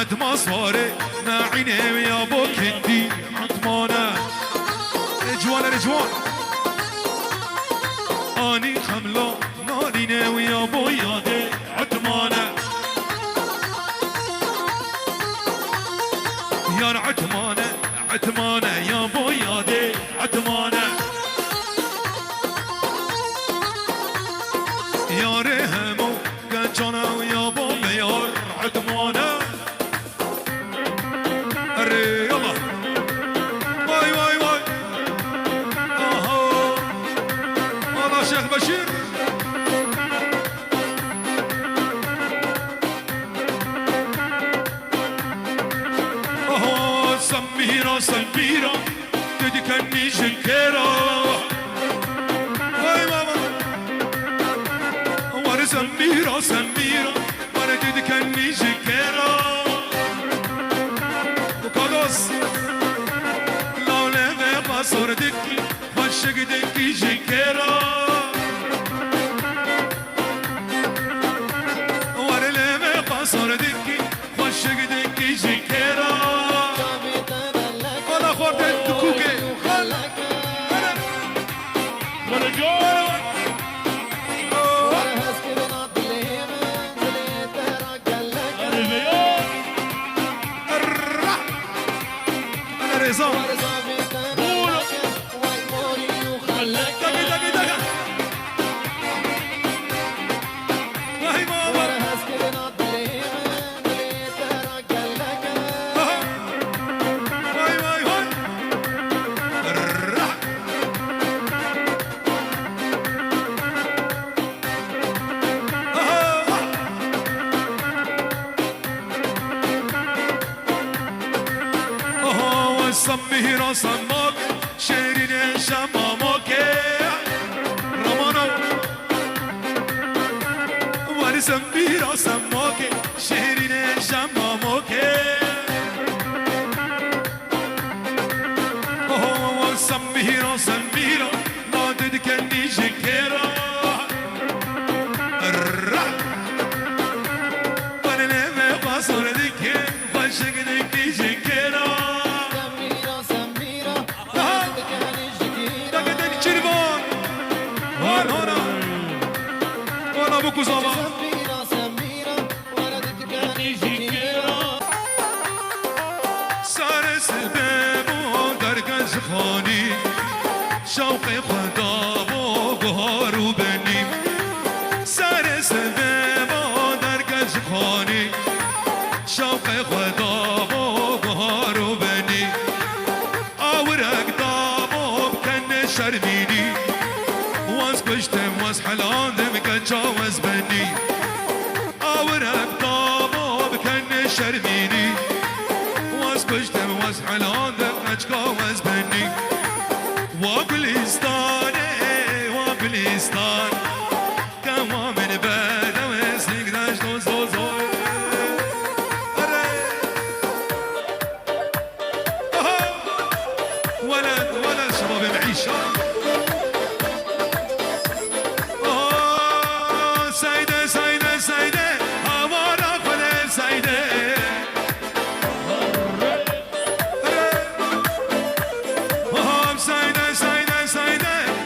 عتما صاري ناعيني ويا بوك انتي عطمانة رجوان رجوان اني خملة ناريني ويا بو يادي عتمانة يا عتمانة عتمانة يا بو يادي عتمانة يا ريهمو قنجانا ويا بو ميار عتمانة اري يلا واي واي واي اها والله شيخ بشير اها سميرة سميرة تدكني شنكيرة واي ماما وانا سميرة سميرة وانا تدكني شنكيرة وكادوس لو لغي بصور دكي خشق دكي شنكيرة وانا لغي بصور دكي خشق دكي شنكيرة وانا خورت الدكوكي وانا جوه رضا قولوا دقي دقي دقي هاي ماما هاي هاي هاي سميرة سماك شيرين شمامك رمانو واري سميرة سماك شيرين شمامك اوه سميرة سميرة نادد كني شكيرة وانا لما قصر ذكي خشق ذكي شكيرة ابو زمان سر سبب و درگز خانی شوق خدا و گهار و بنیم سر سبب و درگز خانی شوق خدا و گهار و بنیم آورک دام و بکن شرمینی واز کشتم واز حلاندم كتجاوز بني اورك طابو بكن شرميني واز كشتم واز حلاندم كتجاوز بني وابلستاني وابلستان كما من بدا وسنك داش دوزوزو ولد ولد شباب معيشه سايدة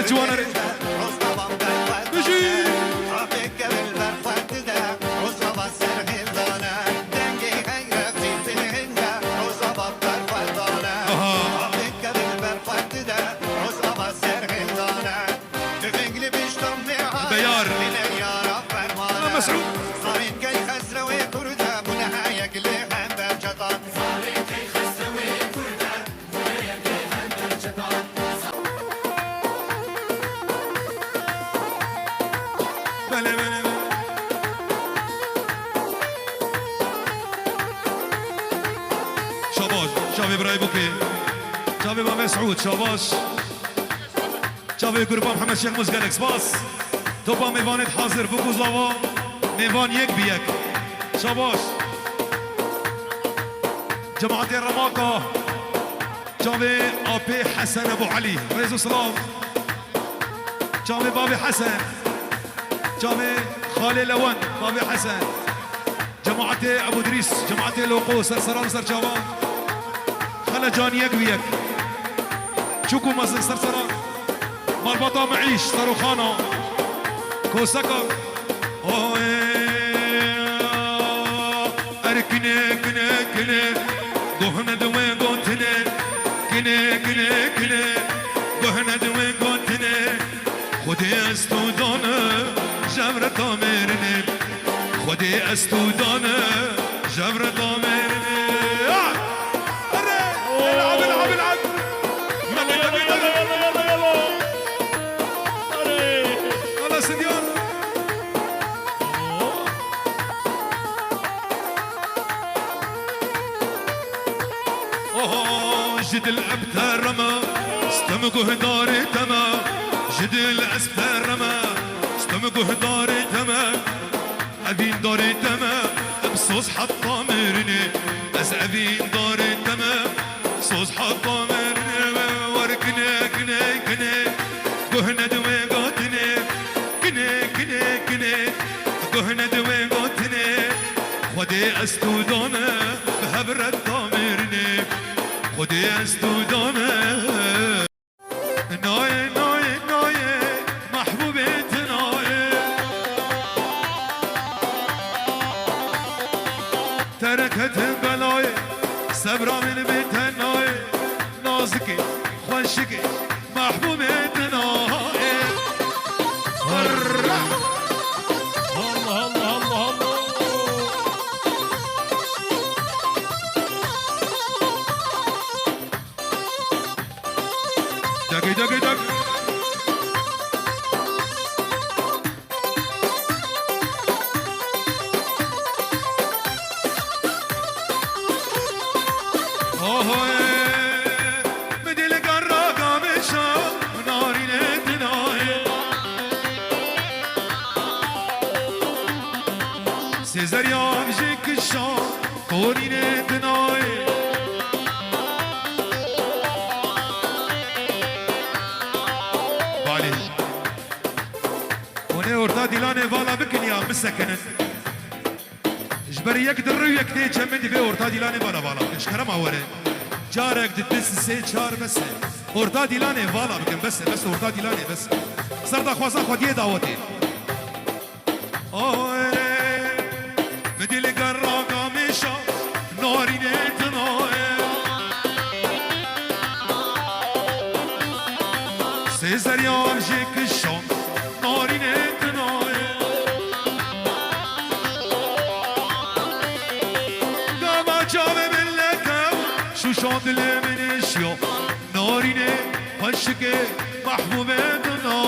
جوانا بجي بيار مسعود شاباش شابي براي بوكي شابي با مسعود شاباش شابي قربان محمد شيخ مزقلكس باس توبا ميفانت حاضر بوكوز لاوا ميفان يك بيك شاباش جماعة الرماقة شابي أبي حسن أبو علي رئيس سلام شابي بابي حسن شابي خالي لون بابي حسن جماعة أبو دريس جماعة لوقو سرسران سرجوان خلا جان يك بيك شوكو مزن سرسران مربطة معيش صاروخانا كوسكا أركني كني كني دهنا دوي قوتني كني كني كني دهنا دوي قوتني خدي استودانا جبر تامرني خدي استودانا جبر تامرني العب العب العب يلا سديان جد الأبتر رما استمقه داري تما جد الأسبتر رما استمقه داري تما أبين داري تما بصوص حطا مرني أس أبين داري تما صوص حطا مرني وركني كني كني قهنا دوي قوتني كني كني كني قهنا دوي قوتني خدي أستودانا بهبرة تامرني خدي استودانا ناي ناي ناي محبوبة ناي تركت بلاي صبرا من بيت ناي نازكي خوشكي محبوبة ناي الله الله الله الله دقي دقي دق بدي لك الرقم الشام ناري نتناي سيزر يام جيك الشام كوني نتناي ورتا ديلاني فالا بكنيا مسكنن جبريك درويك تي چمندي به ورتا ديلاني فالا فالا اشكرم اوره جارك دتس سي چار بس ورتا ديلاني فالا بكن بس ورتا ديلاني بس سردا خوازا خوديه دعوتي اوه بدل قراقا مشا ناري نتناي سيزر يام جيك الشام ناري نتناي قاما جامي من لكو شو شاند اللي من اشيو ناري نتناي محبوبة ناري